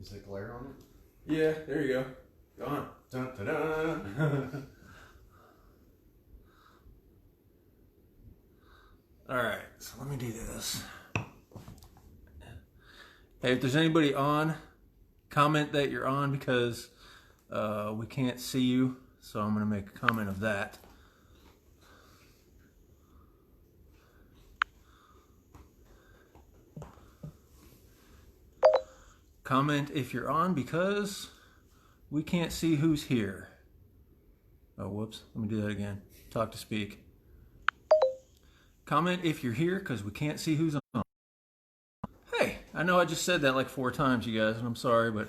Is it glare on it? Yeah, there you go. Go on. Dun, dun, dun. All right, so let me do this. Hey, if there's anybody on, comment that you're on because we can't see you. So I'm going to make a comment of that. Comment if you're on because we can't see who's here. Oh, whoops. Let me do that again. Talk to speak. Comment if you're here because we can't see who's on. Hey, I know I just said that like 4 times, you guys, and I'm sorry, but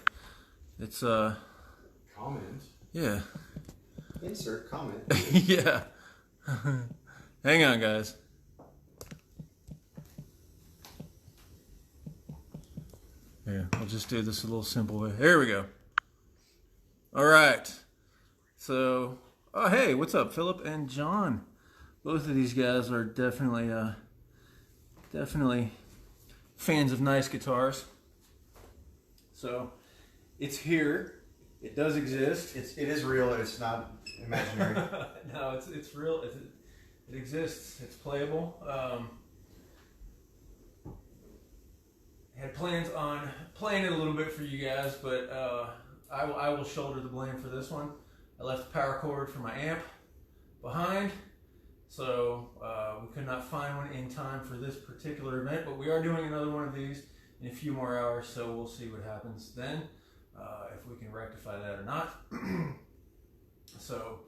it's Comment. yeah. Insert comment. Yeah. Hang on, guys. Yeah, I'll just do this a little simple way. There we go. All right. So, oh hey, what's up, Philip and John? Both of these guys are definitely fans of nice guitars. So, it's here. It does exist. It is real. It's not imaginary. No, it's real. It exists. It's playable. Had plans on playing it a little bit for you guys, but I will shoulder the blame for this one. I left the power cord for my amp behind, so we could not find one in time for this particular event, but we are doing another one of these in a few more hours, so we'll see what happens then, if we can rectify that or not. So,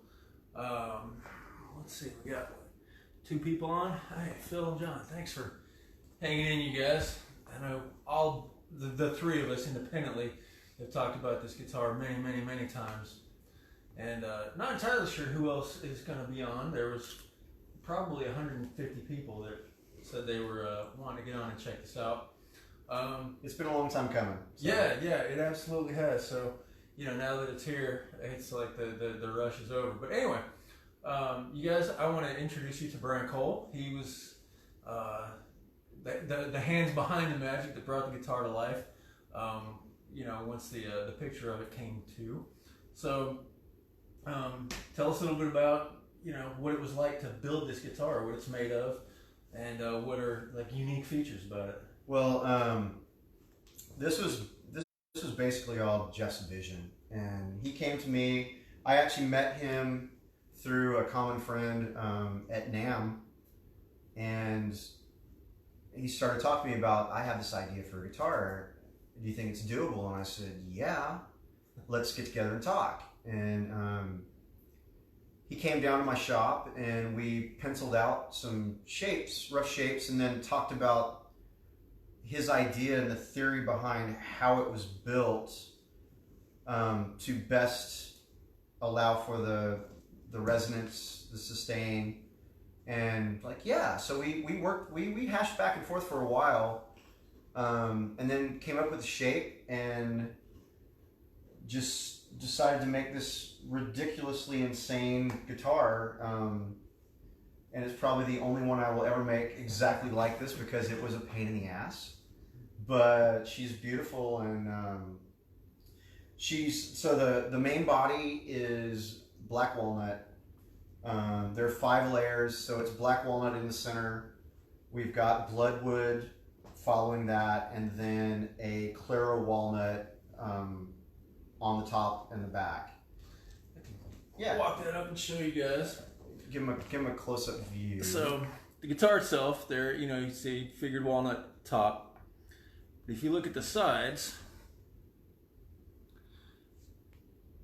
let's see, we got 2 people on. Hey, Phil and John, thanks for hanging in, you guys. I know all the 3 of us independently have talked about this guitar many times, and not entirely sure who else is going to be on. There was probably 150 people that said they were wanting to get on and check this out. It's been a long time coming. So. Yeah, it absolutely has. So, you know, now that it's here, it's like the rush is over. But anyway, you guys, I want to introduce you to Brian Cole. He was the hands behind the magic that brought the guitar to life. You know, once the picture of it came to. So, tell us a little bit about, you know, what it was like to build this guitar, what it's made of, and what are like unique features about it. Well, this was basically all Jeff's vision, and he came to me. I actually met him through a common friend at NAMM, and he started talking to me about, I have this idea for a guitar. Do you think it's doable? And I said, yeah, let's get together and talk. And he came down to my shop and we penciled out some shapes, rough shapes, and then talked about his idea and the theory behind how it was built to best allow for the resonance, the sustain. And like, yeah, so we hashed back and forth for a while, and then came up with a shape and just decided to make this ridiculously insane guitar. And it's probably the only one I will ever make exactly like this because it was a pain in the ass. But she's beautiful, and the main body is black walnut. There are 5 layers, so it's black walnut in the center. We've got bloodwood following that, and then a Claro walnut on the top and the back. Yeah, walk that up and show you guys. Give him a close-up view. So the guitar itself, there, you know, you see figured walnut top. But if you look at the sides,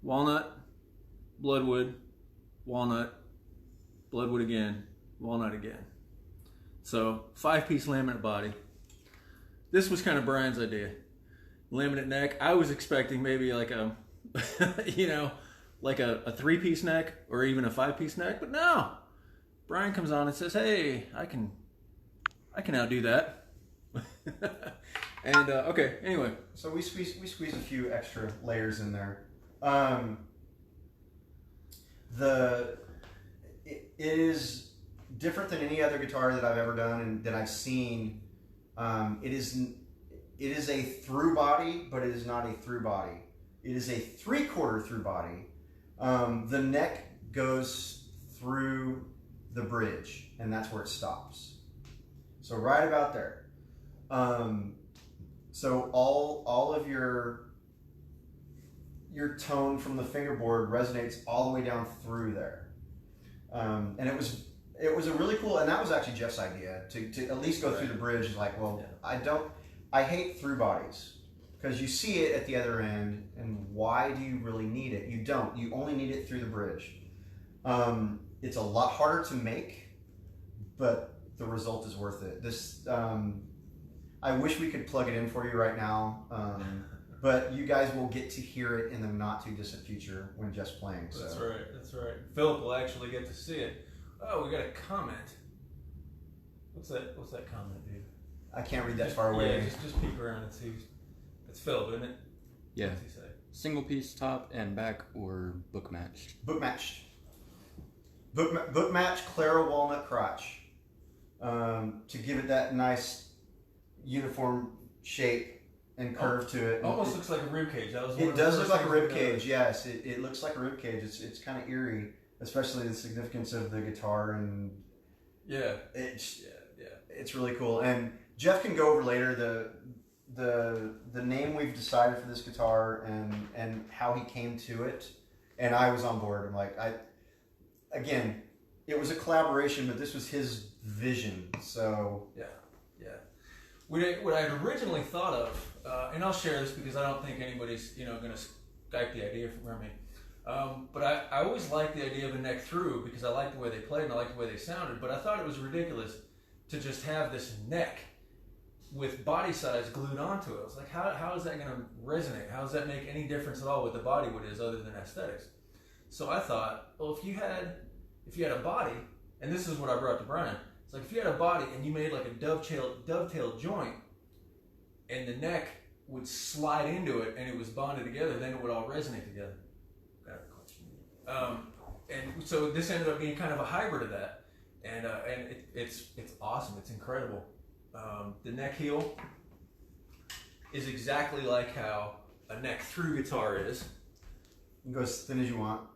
walnut, bloodwood, walnut, bloodwood again, walnut again. So 5-piece laminate body. This was kind of Brian's idea. Laminate neck. I was expecting maybe like a, you know, like a 3-piece neck or even a 5-piece neck, but no. Brian comes on and says, "Hey, I can outdo that." And okay, anyway. So we squeeze a few extra layers in there. It is different than any other guitar that I've ever done and that I've seen. it is a through body, but it is not a through body. It is a 3/4 through body. The neck goes through the bridge, and that's where it stops. So right about there. So all of your tone from the fingerboard resonates all the way down through there. And it was a really cool, and that was actually Jeff's idea to at least go through the bridge. Like, well, I hate through bodies because you see it at the other end, and why do you really need it? You don't. You only need it through the bridge. It's a lot harder to make, but the result is worth it. This, I wish we could plug it in for you right now, but you guys will get to hear it in the not too distant future when Jeff's playing. So. That's right. That's right. Philip will actually get to see it. Oh, we got a comment. What's that comment, dude? I can't read that far away. Yeah, just peek around and see. It's Philip, isn't it? Yeah. What's he say? Single piece top and back or book matched? Book matched. Book matched Clara walnut crotch, to give it that nice uniform shape and curve to it. Almost looks like a rib cage. It does look like a rib cage. Yes, it looks like a rib cage. It's kind of eerie, especially the significance of the guitar, and it's really cool. And Jeff can go over later the name we've decided for this guitar and how he came to it. And I was on board. I'm like, again, it was a collaboration, but this was his vision. So yeah. What I had originally thought of, and I'll share this because I don't think anybody's going to Skype the idea from me. But I always liked the idea of a neck through because I liked the way they played and I liked the way they sounded. But I thought it was ridiculous to just have this neck with body size glued onto it. I was like, how is that going to resonate? How does that make any difference at all with the body wood is other than aesthetics? So I thought, well, if you had a body, and this is what I brought to Brian. It's like if you had a body and you made like a dovetail joint, and the neck would slide into it and it was bonded together, then it would all resonate together. Got a question. And so this ended up being kind of a hybrid of that, and it's awesome. It's incredible. The neck heel is exactly like how a neck through guitar is. You can go as thin as you want.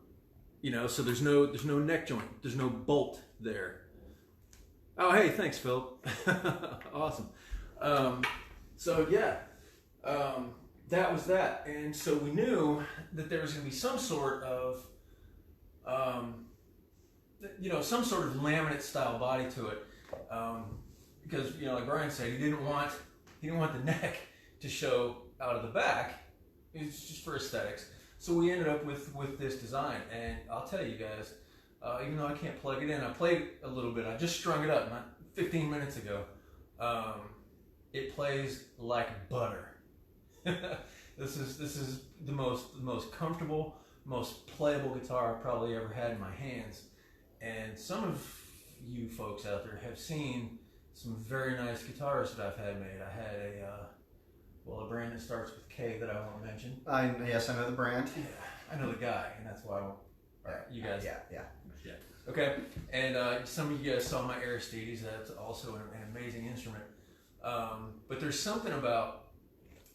So there's no neck joint. There's no bolt there. Oh, hey, thanks, Phil. Awesome. That was that. And so we knew that there was going to be some sort of, some sort of laminate style body to it. Because, like Brian said, he didn't want the neck to show out of the back. It was just for aesthetics. So we ended up with this design, and I'll tell you guys, even though I can't plug it in, I played a little bit. I just strung it up not 15 minutes ago. It plays like butter. This is the most comfortable, most playable guitar I've probably ever had in my hands. And some of you folks out there have seen some very nice guitars that I've had made. I had a brand that starts with K that I won't mention. Yes, I know the brand. Yeah, I know the guy, and that's why I won't. You guys. Yeah. Okay, and some of you guys saw my Aristides. That's also an amazing instrument. But there's something about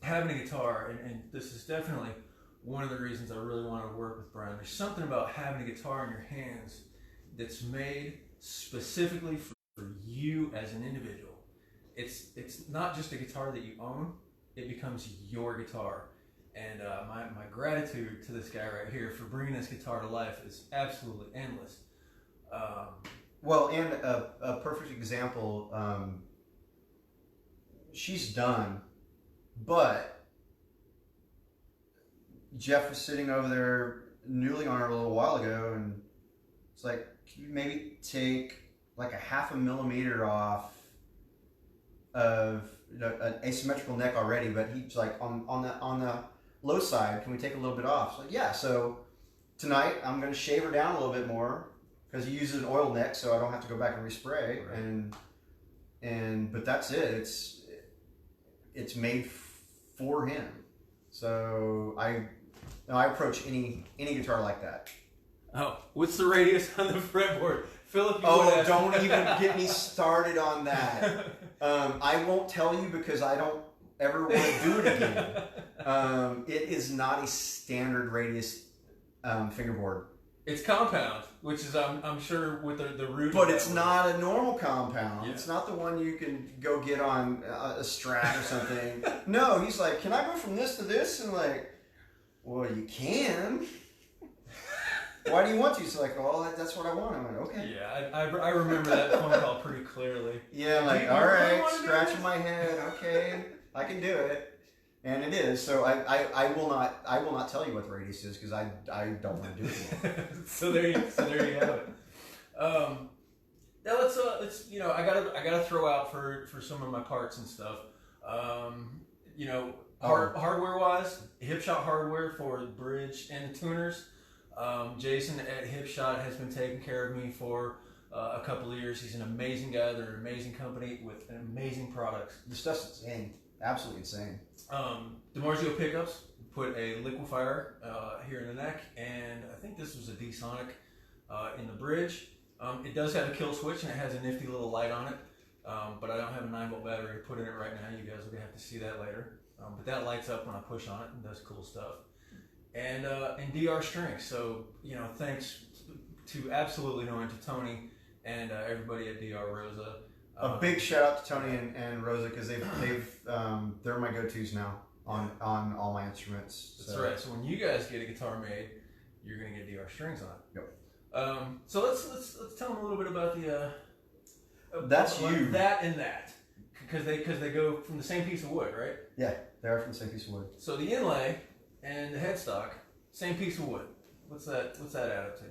having a guitar, and this is definitely one of the reasons I really wanted to work with Brian. There's something about having a guitar in your hands that's made specifically for you as an individual. It's not just a guitar that you own. It becomes your guitar. And my gratitude to this guy right here for bringing this guitar to life is absolutely endless. Well, and a perfect example, she's done, but Jeff was sitting over there noodling on her a little while ago, and it's like, can you maybe take like a 0.5 millimeter off of an asymmetrical neck already, but he's like on the low side, can we take a little bit off? So like, yeah, so tonight I'm going to shave her down a little bit more because he uses an oil neck, so I don't have to go back and respray. Right. But that's it. It's made for him. So I approach any guitar like that. Oh, what's the radius on the fretboard? Philip, don't even get me started on that. I won't tell you because I don't ever want to do it again. It is not a standard radius fingerboard. It's compound, which is I'm sure with the root. But it's not a normal compound. Yeah. It's not the one you can go get on a Strat or something. No, he's like, can I go from this to this? And like, well, you can. Why do you want to? He's like, oh, that's what I want. I went, okay. Yeah, I remember that phone call pretty clearly. Yeah, I'm like, You all really right, wanna do scratching this? my head. Okay, I can do it. And it is. So I will not tell you what the radius is because I don't want to do it. so there you have it. Now let's I gotta throw out for some of my parts and stuff. Hardware wise, Hipshot hardware for the bridge and the tuners. Jason at Hipshot has been taking care of me for a couple of years. He's an amazing guy. They're an amazing company with amazing products. The stuff's insane. Absolutely insane. DiMarzio pickups, put a liquefier here in the neck, and I think this was a D-Sonic in the bridge. It does have a kill switch, and it has a nifty little light on it, but I don't have a 9-volt battery to put in it right now. You guys will have to see that later. But that lights up when I push on it and does cool stuff. And DR strings. So, thanks to absolutely no end to Tony and everybody at DR Rosa. A big shout out to Tony and Rosa because they're my go-tos now on all my instruments. That's right. So when you guys get a guitar made, you're gonna get DR strings on it. Yep. So let's tell them a little bit about the. That's about you. That and that, because they go from the same piece of wood, right? Yeah, they are from the same piece of wood. So the inlay and the headstock, same piece of wood. What's that add up to?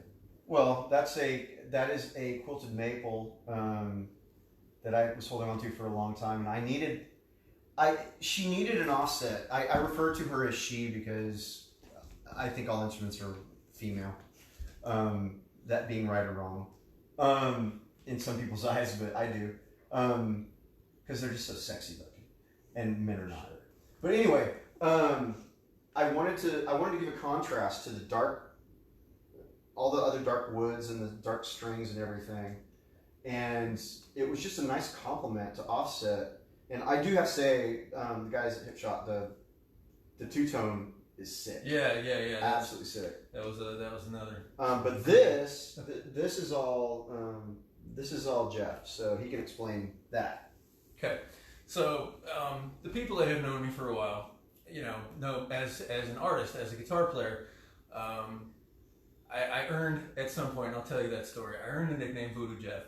Well, that is a quilted maple that I was holding on to for a long time, and she needed an offset. I refer to her as she because I think all instruments are female. That being right or wrong in some people's eyes, but I do because they're just so sexy looking, and men are not. But anyway, I wanted to give a contrast to the dark, all the other dark woods and the dark strings and everything. And it was just a nice compliment to Offset. And I do have to say, the guys at Hipshot, the two-tone is sick. Yeah. Absolutely sick. That was another. But this is all Jeff, so he can explain that. Okay, so the people that have known me for a while, know as an artist, as a guitar player, I earned at some point, and I'll tell you that story. I earned the nickname Voodoo Jeff.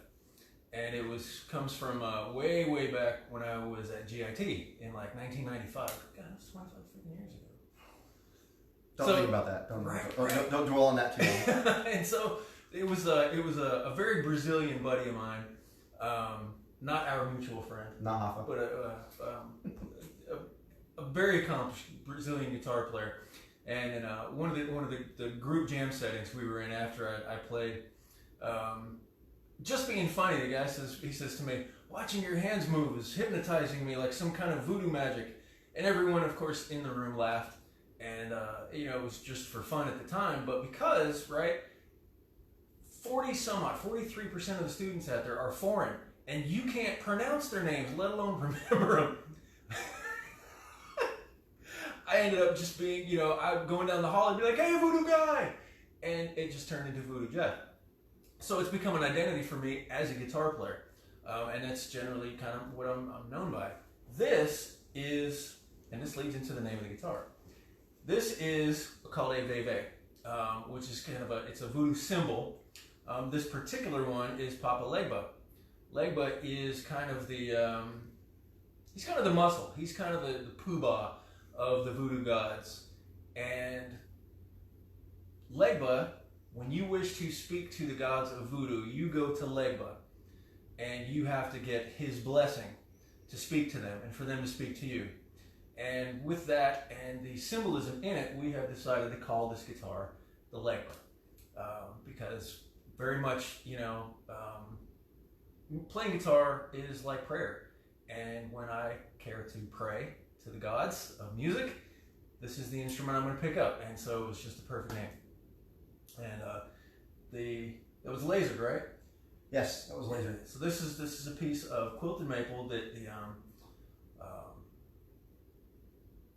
And it comes from way back when I was at GIT in like 1995. God, that's 25 freaking years ago. Don't think about that. Don't dwell on that too long. And so it was a very Brazilian buddy of mine, not our mutual friend, Nah, Hoffa. but a very accomplished Brazilian guitar player. And in one of the group jam settings we were in after I played. Just being funny, the guy says to me, watching your hands move is hypnotizing me like some kind of voodoo magic. And everyone, of course, in the room laughed. And, it was just for fun at the time. But because, right, 43% of the students out there are foreign. And you can't pronounce their names, let alone remember them. I ended up just being, I'm going down the hall and be like, hey, voodoo guy. And it just turned into Voodoo Jeff. So it's become an identity for me as a guitar player, and that's generally kind of what I'm known by. This is, and this leads into the name of the guitar. This is called a Veve, which is kind of it's a voodoo symbol. This particular one is Papa Legba. Legba is kind of he's kind of the muscle. He's kind of the poobah of the voodoo gods. And Legba, when you wish to speak to the gods of voodoo, you go to Legba, and you have to get his blessing to speak to them and for them to speak to you. And with that and the symbolism in it, we have decided to call this guitar the Legba, because very much, playing guitar is like prayer. And when I care to pray to the gods of music, this is the instrument I'm going to pick up. And so it was just a perfect name. And that was lasered, right? Yes, that was lasered. So this is a piece of quilted maple that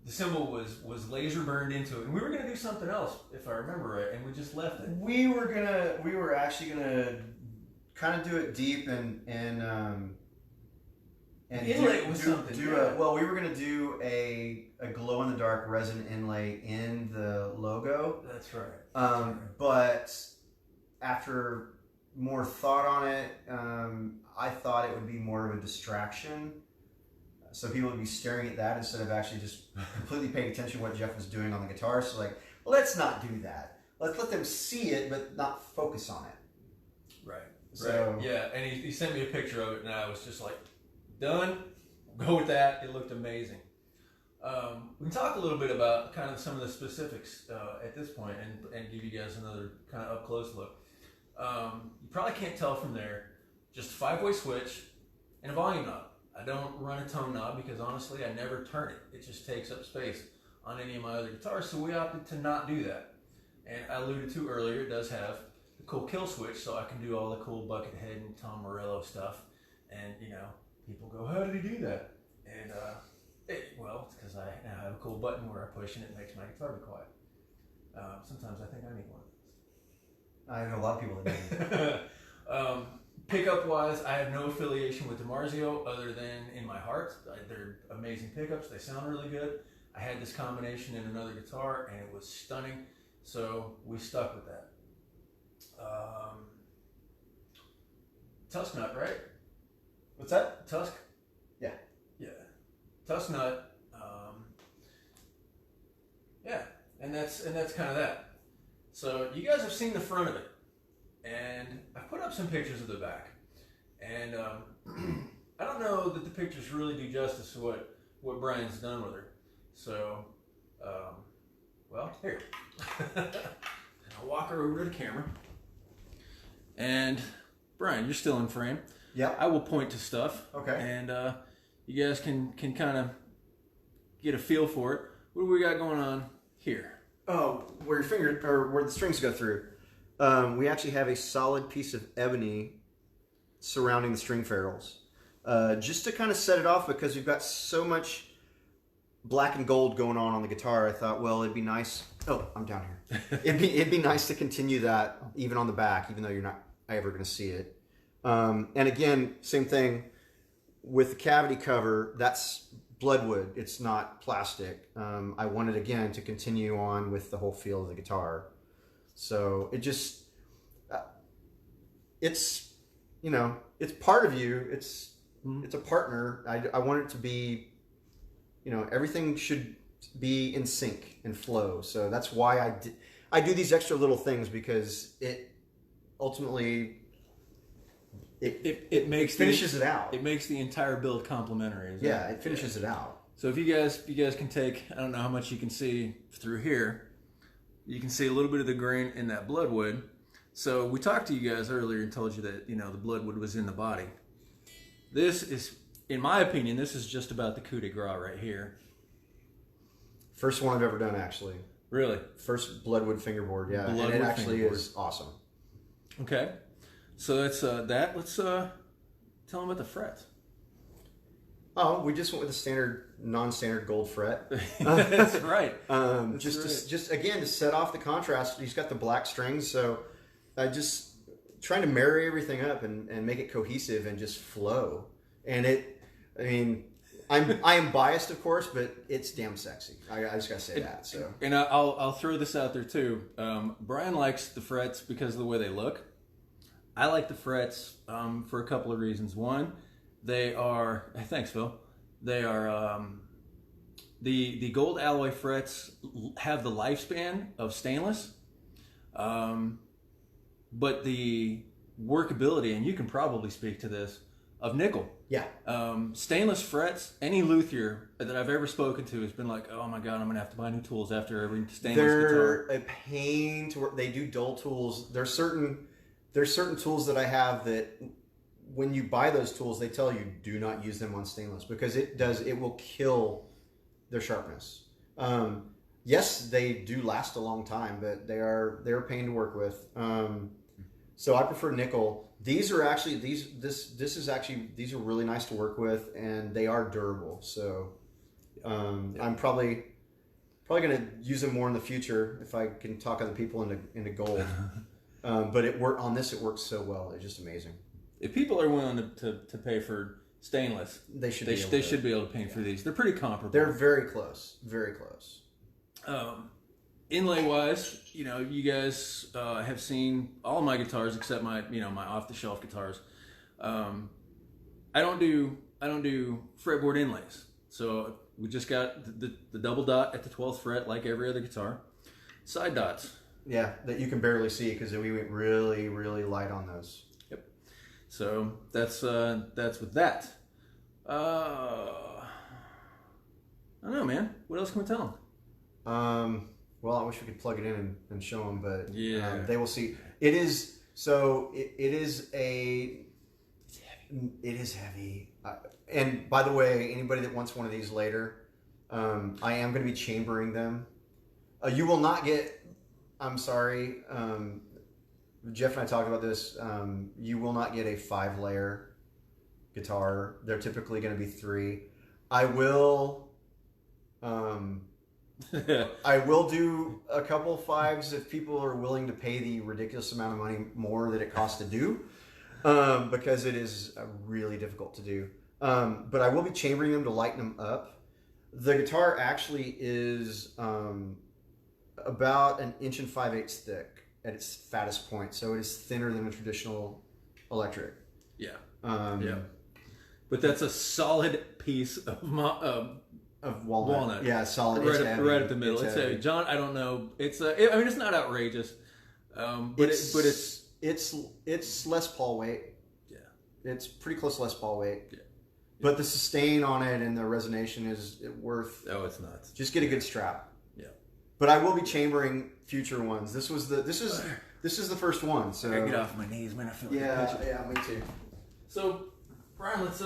the cymbal was laser burned into it, and we were gonna do something else if I remember right, and we just left it. We were actually gonna kind of do it deep and inlay it with something. we were gonna do a glow in the dark resin inlay in the logo. That's right. But after more thought on it, I thought it would be more of a distraction. So people would be staring at that instead of actually just completely paying attention to what Jeff was doing on the guitar. So like, let's not do that. Let's let them see it, but not focus on it. Right. So right. Yeah, and he sent me a picture of it, and I was just like, done. Go with that. It looked amazing. We can talk a little bit about kind of some of the specifics at this point, and give you guys another kind of up close look. You probably can't tell from there. Just a 5-way switch and a volume knob. I don't run a tone knob because honestly I never turn it. It just takes up space on any of my other guitars, so we opted to not do that. And I alluded to earlier, it does have the cool kill switch, so I can do all the cool Buckethead and Tom Morello stuff. And you know, people go, how did he do that? And well, it's because I now have a cool button where I push and it makes my guitar be quiet. Sometimes I think I need one. I know a lot of people that do. Pickup wise, I have no affiliation with DiMarzio other than in my heart. They're amazing pickups. They sound really good. I had this combination in another guitar and it was stunning. So we stuck with that. Tusk nut, right? What's that? Tusk? Yeah. Yeah. Tusk nut. Yeah. And that's kind of that. So you guys have seen the front of it. And I put up some pictures of the back, and I don't know that the pictures really do justice to what Brian's done with her. So, well, here. I'll walk her over to the camera. And Brian, you're still in frame. Yeah. I will point to stuff. Okay. And you guys can kind of get a feel for it. What do we got going on here? Oh, where the strings go through. We actually have a solid piece of ebony surrounding the string ferrules. Just to kind of set it off, because we've got so much black and gold going on the guitar, I thought, well, it'd be nice. Oh, I'm down here. It'd be nice to continue that even on the back, even though you're not ever going to see it. And again, same thing with the cavity cover. That's bloodwood. It's not plastic. I wanted again to continue on with the whole feel of the guitar. So it just, it's, you know, it's part of you. It's a partner. I want it to be, you know, everything should be in sync and flow. So that's why I do these extra little things, because it ultimately, it finishes it out. It makes the entire build complementary. It finishes it out. So if you guys can take, I don't know how much you can see through here. You can see a little bit of the grain in that bloodwood. So we talked to you guys earlier and told you that, you know, the bloodwood was in the body. This is, in my opinion, this is just about the coup de grace right here. First one I've ever done, actually. Really? First bloodwood fingerboard, yeah. Bloodwood and it actually fingerboard. is awesome. Okay. So that's that. Let's tell them about the frets. Oh, we just went with the standard, non-standard gold fret. That's right. Just again to set off the contrast. He's got the black strings, so I just trying to marry everything up and make it cohesive and just flow. And I am biased, of course, but it's damn sexy. I just gotta say that. So, and I'll throw this out there too. Brian likes the frets because of the way they look. I like the frets for a couple of reasons. One, they are, thanks Phil, they are, the gold alloy frets have the lifespan of stainless, but the workability, and you can probably speak to this, of nickel. Yeah. Stainless frets, any luthier that I've ever spoken to has been like, oh my God, I'm going to have to buy new tools after every stainless They're guitar. a pain to work. They do dull tools. There's certain tools that I have that when you buy those tools, they tell you do not use them on stainless, because it will kill their sharpness. Yes, they do last a long time, but they're a pain to work with. So I prefer nickel. These are actually these are really nice to work with, and they are durable. So I'm probably Probably going to use them more in the future if I can talk other people into gold. But it works so well. It's just amazing. If people are willing to pay for stainless, they should be able to pay for these. They're pretty comparable. They're very close. Very close. Inlay wise, you guys have seen all of my guitars except my off the shelf guitars. I don't do fretboard inlays. So we just got the double dot at the 12th fret like every other guitar. Side dots. Yeah, that you can barely see because we went really, really light on those. Yep. So that's with that. I don't know, man. What else can we tell them? Well, I wish we could plug it in and show them, but yeah, they will see. It is so. It is heavy. And by the way, anybody that wants one of these later, I am going to be chambering them. You will not get. I'm sorry, Jeff and I talked about this. You will not get a 5-layer guitar. They're typically going to be 3. I will. I will do a couple 5s if people are willing to pay the ridiculous amount of money more that it costs to do, because it is really difficult to do. But I will be chambering them to lighten them up. The guitar actually is about 1 5/8 inches thick at its fattest point, so it is thinner than a traditional electric. Yeah. But that's a solid piece of walnut. Yeah, solid. Right at the middle. It's heavy. John, I don't know. It's it's not outrageous, but it's Les Paul weight. Yeah, it's pretty close to Les Paul weight. Yeah. But the sustain on it and the resonation is worth. Oh, it's nuts. Just get a good strap. Yeah. But I will be chambering future ones. This is the first one. So I gotta get off my knees, man. I feel like yeah, me too. So, Brian, let's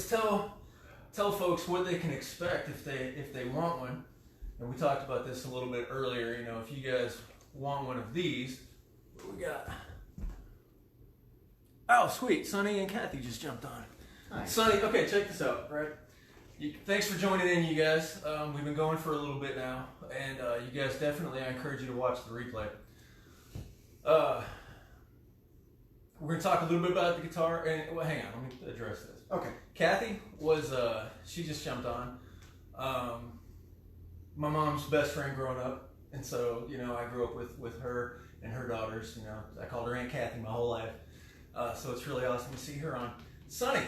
tell folks what they can expect if they want one. And we talked about this a little bit earlier. If you guys want one of these, what do we got? Oh, sweet. Sonny and Kathy just jumped on. Nice. Sonny, okay, check this out, right? Thanks for joining in, you guys. We've been going for a little bit now, and you guys definitely, I encourage you to watch the replay. We're going to talk a little bit about the guitar, and well, hang on, let me address this. Okay. Kathy was, she just jumped on. My mom's best friend growing up, and so, I grew up with her and her daughters. I called her Aunt Kathy my whole life. So it's really awesome to see her on. Sonny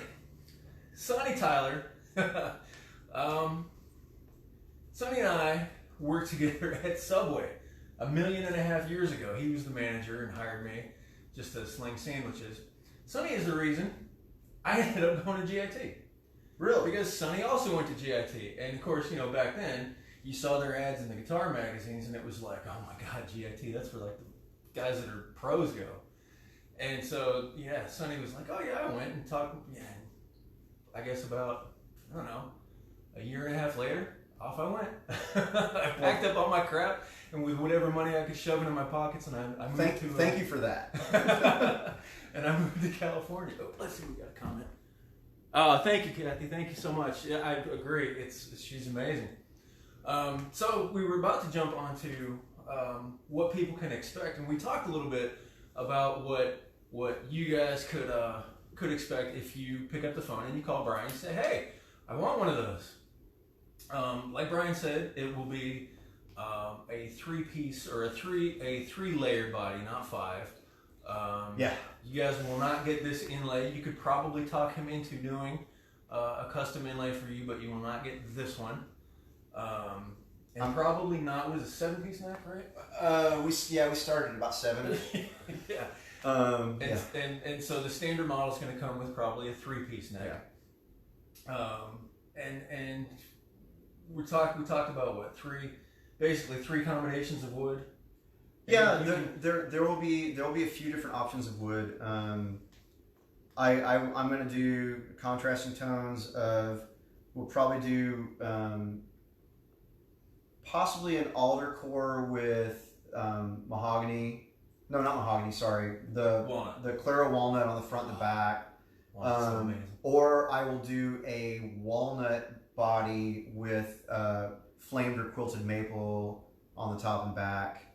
Tyler. Sonny and I worked together at Subway 1.5 million years ago. He was the manager and hired me just to sling sandwiches. Sonny is the reason I ended up going to GIT. Really? Because Sonny also went to GIT. And of course, back then, you saw their ads in the guitar magazines and it was like, oh my God, GIT, that's where like the guys that are pros go. And so, yeah, Sonny was like, oh yeah, I went and talked, I guess about, I don't know, 1.5 years later, off I went. I packed up all my crap, and with whatever money I could shove into my pockets, and I moved to... Thank you for that. And I moved to California. Oh, let's see, we got a comment. Oh, thank you, Kathy. Thank you so much. Yeah, I agree. She's amazing. So we were about to jump onto what people can expect, and we talked a little bit about what you guys could expect if you pick up the phone and you call Brian and say, hey, I want one of those. Like Brian said, it will be a 3-piece or a 3-layer body, not 5. Yeah. You guys will not get this inlay. You could probably talk him into doing a custom inlay for you, but you will not get this one. And probably not, what is it, 7-piece neck, right? We started at about 7. Yeah. And so the standard model is going to come with probably a 3-piece neck. Yeah. And we talked about what, 3 combinations of wood. Yeah, there will be a few different options of wood. I'm going to do contrasting tones of. We'll probably do possibly an alder core with mahogany. No, not mahogany. Sorry, the walnut. The Claro walnut on the front and the back. So or I will do a walnut body with flamed or quilted maple on the top and back.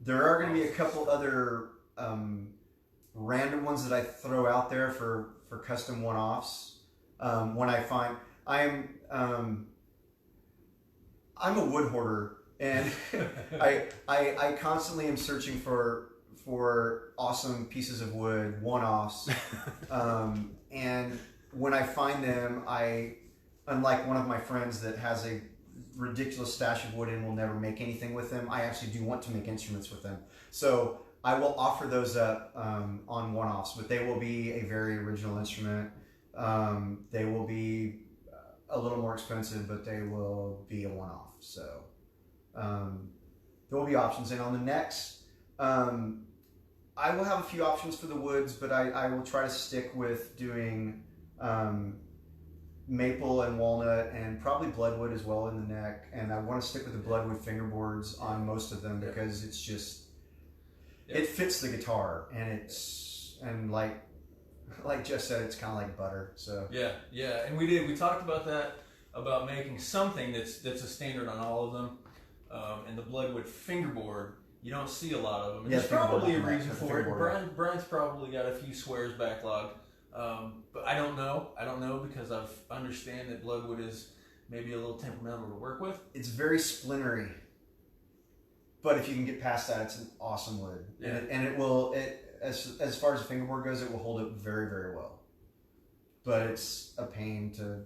There are going to be a couple other random ones that I throw out there for custom one-offs. When I find I'm a wood hoarder, and I constantly am searching for awesome pieces of wood, one-offs, and when I find them, unlike one of my friends that has a ridiculous stash of wood and will never make anything with them, I actually do want to make instruments with them. So I will offer those up on one-offs, but they will be a very original instrument. They will be a little more expensive, but they will be a one-off. So there will be options. And on the necks, I will have a few options for the woods, but I will try to stick with doing maple and walnut and probably bloodwood as well in the neck. And I want to stick with the bloodwood fingerboards on most of them because it's just, it fits the guitar, and like Jeff said, it's kind of like butter. So yeah, and we talked about that, about making something that's a standard on all of them. And the bloodwood fingerboard, you don't see a lot of them. And there's probably a reason for it. Brian's probably got a few swears backlogged, but I don't know because I've understand that bloodwood is maybe a little temperamental to work with. It's very splintery, but if you can get past that, it's an awesome wood. Yeah. And it will, as far as the fingerboard goes, it will hold it very, very well. But it's a pain to.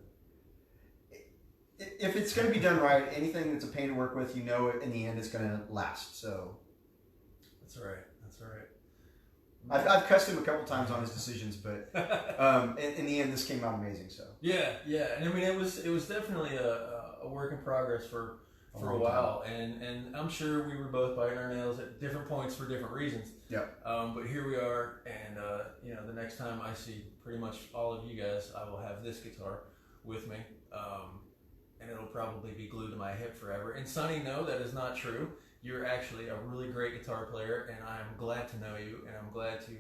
If it's going to be done right, anything that's a pain to work with, you know, in the end, it's going to last. So that's all right. I've cussed him a couple times on his decisions, but in the end, this came out amazing. So yeah, and I mean, it was definitely a work in progress for a while, and I'm sure we were both biting our nails at different points for different reasons. Yeah. But here we are, and the next time I see pretty much all of you guys, I will have this guitar with me. And it'll probably be glued to my hip forever. And Sonny, no, that is not true. You're actually a really great guitar player, and I'm glad to know you, and I'm glad to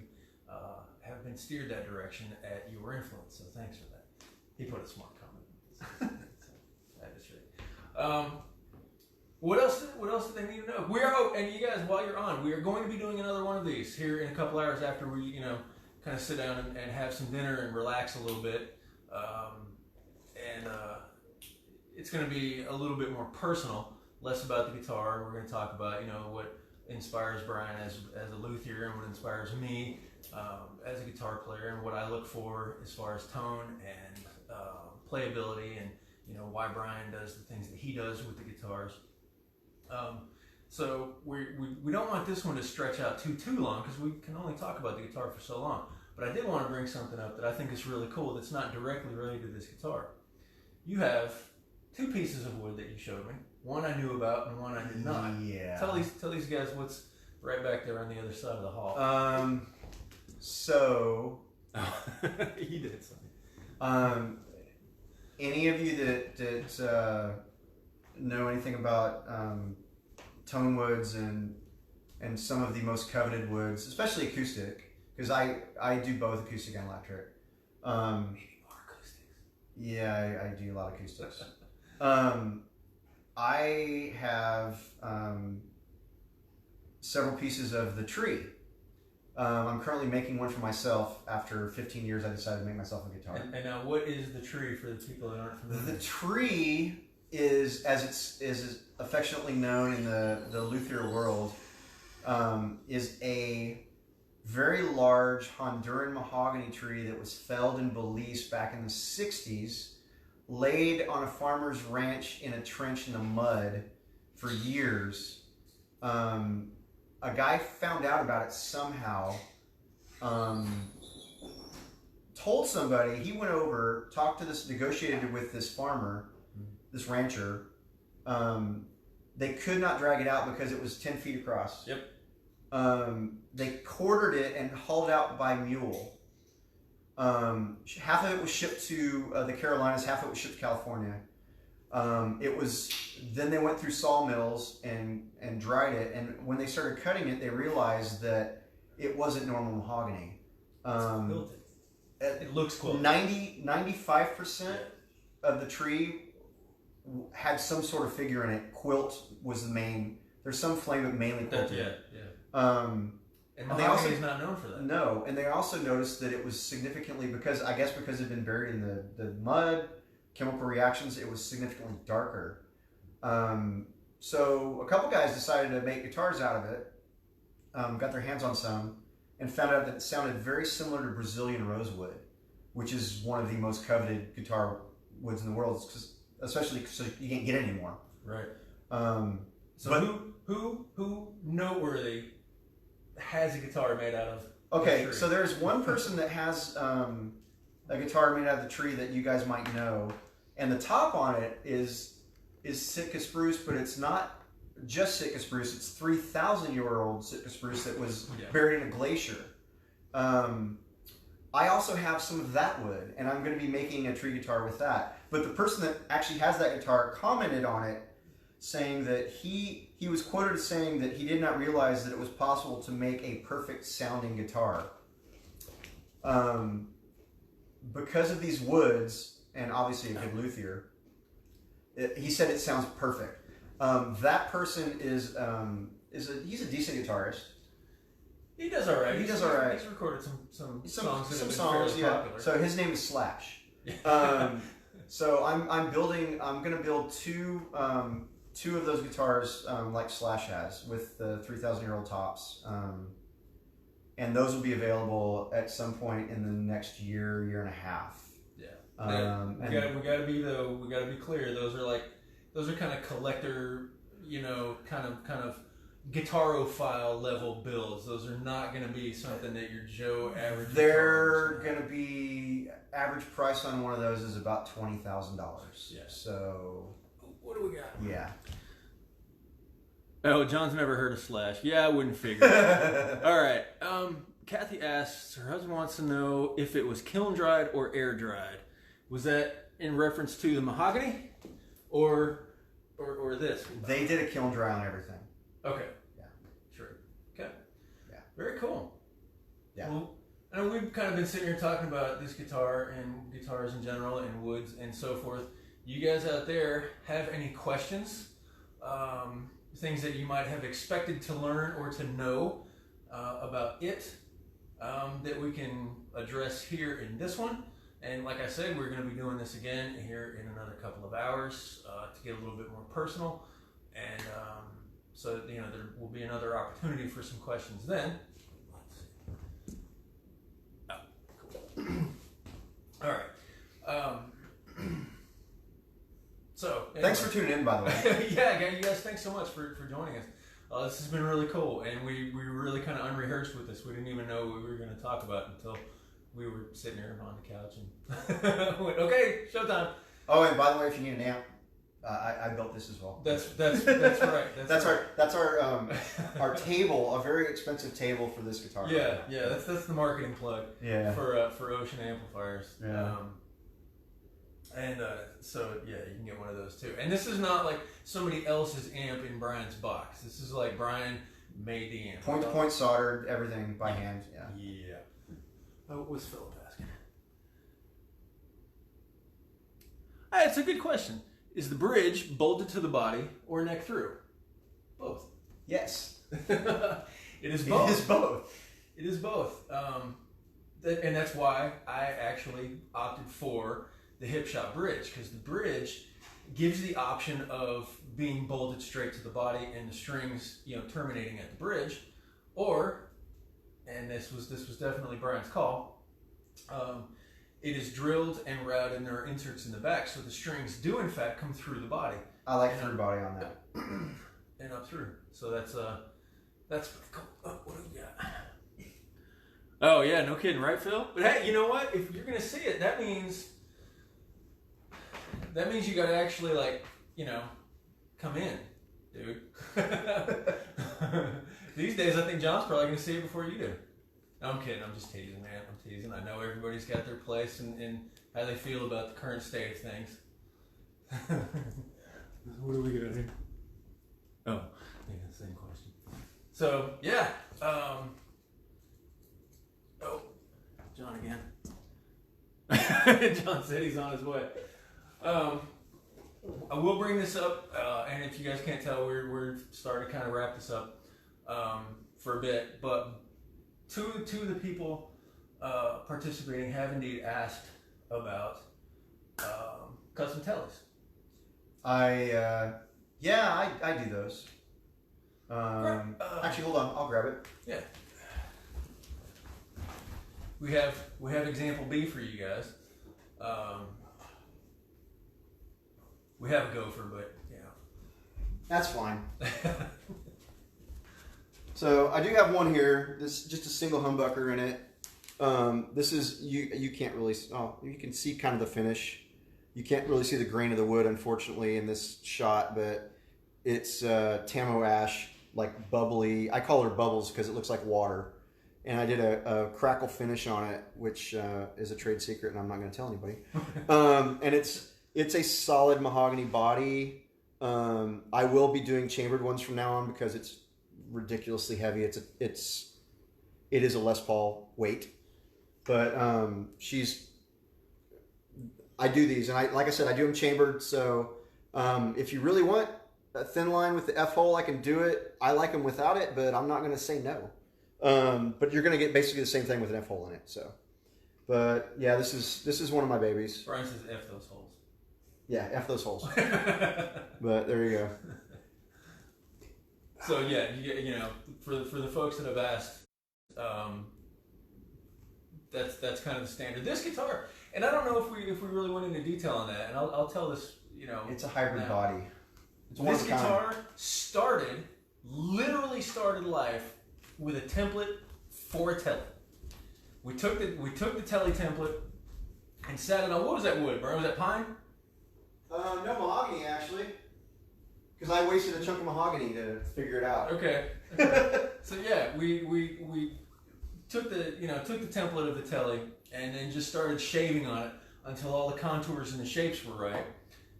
have been steered that direction at your influence. So thanks for that. He put a smart comment. That is right. What else do they need to know? And you guys, while you're on, we are going to be doing another one of these here in a couple hours after we, kind of sit down and have some dinner and relax a little bit. It's going to be a little bit more personal, less about the guitar. We're going to talk about, what inspires Brian as a luthier and what inspires me as a guitar player and what I look for as far as tone and playability and, why Brian does the things that he does with the guitars. So we don't want this one to stretch out too long because we can only talk about the guitar for so long. But I did want to bring something up that I think is really cool that's not directly related to this guitar. You have two pieces of wood that you showed me. One I knew about and one I did not. Yeah. Tell these guys what's right back there on the other side of the hall. So he did something. Any of you that know anything about tone woods and some of the most coveted woods, especially acoustic, because I do both acoustic and electric. Maybe more acoustics. Yeah, I do a lot of acoustics. I have several pieces of the tree. I'm currently making one for myself. After 15 years, I decided to make myself a guitar. And now, what is the tree for the people that aren't familiar? The tree is, as is affectionately known in the luthier world, is a very large Honduran mahogany tree that was felled in Belize back in the 60s, laid on a farmer's ranch in a trench in the mud for years. A guy found out about it somehow, told somebody, he went over, negotiated with this farmer, this rancher. They could not drag it out because it was 10 feet across. Yep. They quartered it and hauled out by mule. Half of it was shipped to the Carolinas, half of it was shipped to California. Then they went through sawmills and dried it, and when they started cutting it, they realized that it wasn't normal mahogany. It looks cool. 95% of the tree had some sort of figure in it. Quilt was the main. There's some flame, but mainly quilted. And And mahogany is not known for that. No, and they also noticed that it was significantly because it had been buried in the mud, chemical reactions. It was significantly darker. So a couple guys decided to make guitars out of it. Got their hands on some, and found out that it sounded very similar to Brazilian rosewood, which is one of the most coveted guitar woods in the world, especially because you can't get it anymore. Right. So who noteworthy has a guitar made out of? Okay, so there's one person that has a guitar made out of the tree that you guys might know, and the top on it is Sitka spruce, but it's not just Sitka spruce. It's 3,000-year-old Sitka spruce that was buried in a glacier. I also have some of that wood, and I'm going to be making a tree guitar with that. But the person that actually has that guitar commented on it, saying that he was quoted as saying that he did not realize that it was possible to make a perfect sounding guitar. Because of these woods, and obviously a good luthier, he said it sounds perfect. That person he's a decent guitarist. He does all right. He's alright. He's recorded some songs that have been songs, fairly popular. So his name is Slash. So I'm going to build two of those guitars like Slash has with the 3,000-year-old tops, and those will be available at some point in the next year and a half. Yeah. We gotta be clear. Those are kind of collector, kind of guitarophile level builds. Those are not going to be something that your Joe average. They're going to be average price on one of those is about $20,000. Yeah. So what do we got? Yeah. Oh, John's never heard of Slash. Yeah, I wouldn't figure. All right. Kathy asks, her husband wants to know if it was kiln dried or air dried. Was that in reference to the mahogany, or this? They did a kiln dry on everything. Okay. Yeah. Sure. Okay. Yeah. Very cool. Yeah. Well, I know we've kind of been sitting here talking about this guitar and guitars in general and woods and so forth. You guys out there have any questions? Things that you might have expected to learn or to know about it that we can address here in this one. And like I said, we're going to be doing this again here in another couple of hours to get a little bit more personal. And so, there will be another opportunity for some questions then. Let's see. Oh, cool. All right. So anyway. Thanks for tuning in, by the way. Yeah, you guys, thanks so much for joining us. This has been really cool, and we were really kind of unrehearsed with this. We didn't even know what we were going to talk about until we were sitting here on the couch and went, okay, showtime. Oh, and by the way, if you need an amp, I built this as well. That's right. That's our table, a very expensive table for this guitar. Yeah. That's the marketing plug. Yeah. For Ocean amplifiers. Yeah. So yeah, you can get one of those too. And this is not like somebody else's amp in Brian's box. This is like Brian made the amp. Point to point soldered, everything by hand. Yeah. Yeah. Oh, what was Philip asking? It's a good question. Is the bridge bolted to the body or neck through? Both. Yes. It is both. It is both. It is both. And that's why I actually opted for the Hipshot bridge, because the bridge gives the option of being bolted straight to the body and the strings, terminating at the bridge, or, and this was definitely Brian's call, it is drilled and routed, and there are inserts in the back, so the strings do in fact come through the body. I like through body on that. And up through. So that's pretty cool. Oh, what do we got? Oh yeah, no kidding, right, Phil? But hey, you know what? If you're gonna see it, that means you gotta actually come in, dude. These days, I think John's probably gonna see it before you do. No, I'm kidding. I'm just teasing, man. I'm teasing. I know everybody's got their place and how they feel about the current state of things. What do we got here? Oh, yeah, same question. So yeah. Oh, John again. John said he's on his way. I will bring this up, and if you guys can't tell, we're starting to kind of wrap this up for a bit. But two of the people participating have indeed asked about custom tellies. I do those. Actually, hold on, I'll grab it. Yeah. We have example B for you guys. We have a gopher, but That's fine. So I do have one here. This just a single humbucker in it. This is you can't really you can see kind of the finish. You can't really see the grain of the wood, unfortunately, in this shot, but it's Tamo ash, like bubbly. I call her bubbles because it looks like water. And I did a crackle finish on it, which is a trade secret, and I'm not going to tell anybody. And it's a solid mahogany body. I will be doing chambered ones from now on because it's ridiculously heavy. It is a Les Paul weight, but I do these, and like I said, I do them chambered. So if you really want a thin line with the F hole, I can do it. I like them without it, but I'm not going to say no. But you're going to get basically the same thing with an F hole in it. So, but yeah, this is one of my babies. Brian says F those holes. Yeah, F those holes. But there you go. So yeah, for the folks that have asked, that's kind of the standard. This guitar, and I don't know if we really went into detail on that, and I'll tell this. It's a hybrid body. It's this guitar literally started life with a template for a telly. We took the telly template and sat it on, what was that wood, Brian? Was that pine? No, mahogany actually, because I wasted a chunk of mahogany to figure it out. Okay. So yeah, we took the template of the telly and then just started shaving on it until all the contours and the shapes were right,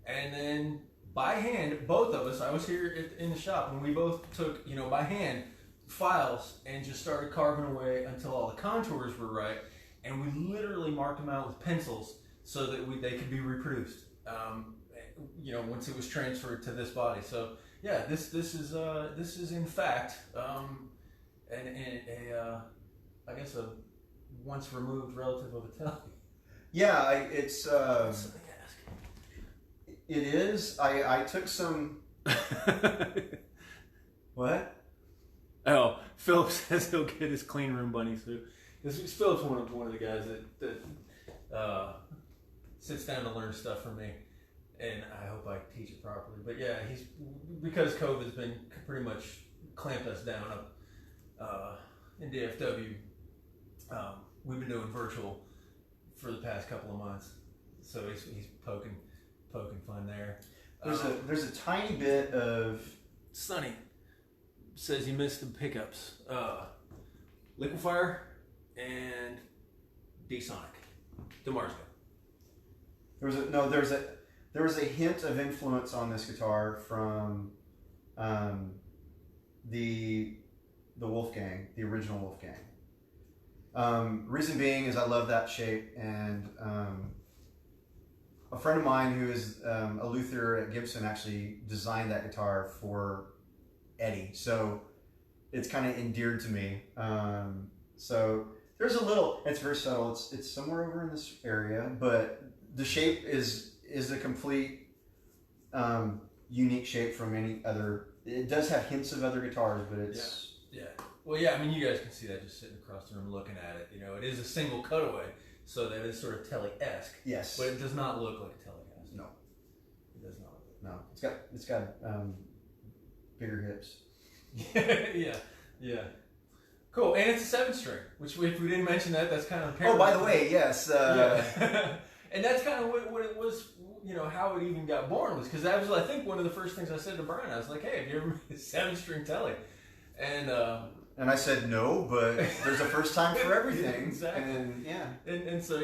and then by hand, both of us, I was here in the shop when we both took by hand files and just started carving away until all the contours were right, and we literally marked them out with pencils so that they could be reproduced. Once it was transferred to this body. So yeah, this is in fact I guess a once removed relative of a telly. Yeah, it is. I took some. What? Oh, Philip says he'll get his clean room bunny suit. Philip's one of the guys that sits down to learn stuff from me, and I hope I teach it properly. But yeah, because COVID's been pretty much clamped us down up in DFW. We've been doing virtual for the past couple of months, so he's poking fun there. There's a tiny bit of Sonny says he missed the pickups, Liquefier and D-Sonic, DeMarzco. There was a hint of influence on this guitar from the Wolfgang, the original Wolfgang. Reason being is I love that shape, and a friend of mine who is a luthier at Gibson actually designed that guitar for Eddie, so it's kind of endeared to me. So there's it's very subtle. It's somewhere over in this area, but the shape is a complete unique shape from any other. It does have hints of other guitars, but it's yeah. Well, yeah. I mean, you guys can see that just sitting across the room looking at it. It is a single cutaway, so that is sort of telly-esque. Yes, but it does not look like a telly-esque. No, it does not. No, it's got bigger hips. yeah. Cool, and it's a 7-string, which if we didn't mention that's kind of apparent. Oh, by the way, yes. Yeah. And that's kind of what it was, how it even got born was because that was, I think, one of the first things I said to Brian. I was like, hey, have you ever made a 7-string telly? And I said no, but there's a first time for everything. Exactly. And yeah. And so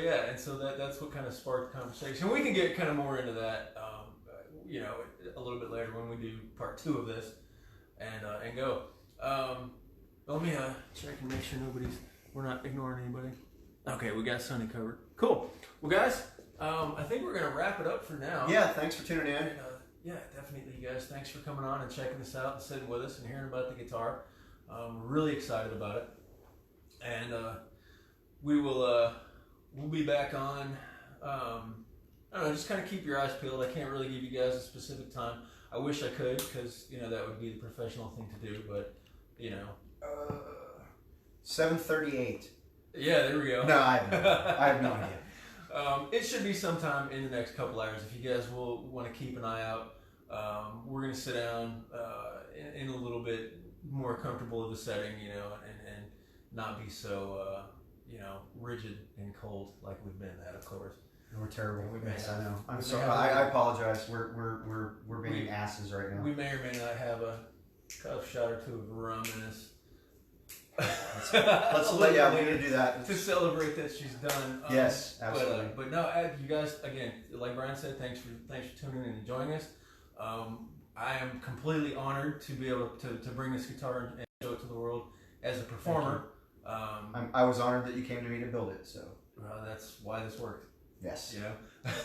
that's what kind of sparked the conversation. We can get kind of more into that, a little bit later when we do part 2 of this, and go. Let me check and make sure we're not ignoring anybody. Okay, we got Sonny covered. Cool. Well, guys, I think we're gonna wrap it up for now. Yeah. Thanks for tuning in. And, yeah, definitely, you guys. Thanks for coming on and checking this out and sitting with us and hearing about the guitar. We're really excited about it, and we'll be back on. I don't know, just kind of keep your eyes peeled. I can't really give you guys a specific time. I wish I could, because that would be the professional thing to do. But 7:38. Yeah, there we go. No, I have no idea. It should be sometime in the next couple hours. If you guys will want to keep an eye out, we're gonna sit down in a little bit more comfortable of a setting, and not be so rigid and cold like we've been at, of course. We're terrible. Yes, I know. I'm we sorry. may have I apologize. We're being asses right now. We may or may not have a shot or two of rum in us. Let's we need to do that to celebrate that she's done. Yes, absolutely. But no, you guys, again, like Brian said, thanks for tuning in and joining us. I am completely honored to be able to bring this guitar and show it to the world as a performer. I was honored that you came to me to build it. So that's why this worked. Yes.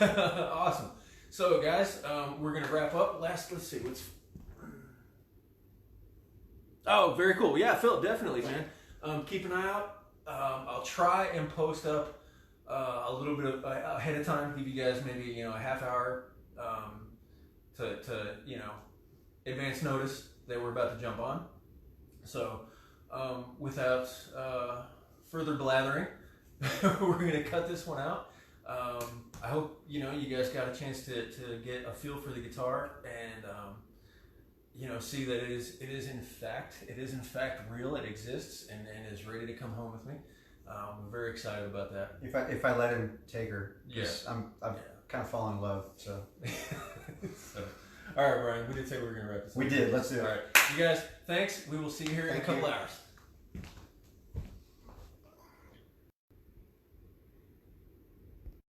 Awesome. So guys, we're gonna wrap up. Let's see what's. Oh, very cool. Yeah, Philip, definitely, man. Keep an eye out. I'll try and post up a little bit ahead of time. Give you guys maybe a half hour to advance notice that we're about to jump on. So without further blathering, we're gonna cut this one out. I hope you guys got a chance to get a feel for the guitar and see that it is in fact real. It exists and is ready to come home with me. I'm very excited about that. If I let him take her, yes, I've kind of fallen in love. So. All right, Brian. We did say we were gonna wrap this up. We did. Let's do it. All right, you guys. Thanks. We will see you here in a couple hours.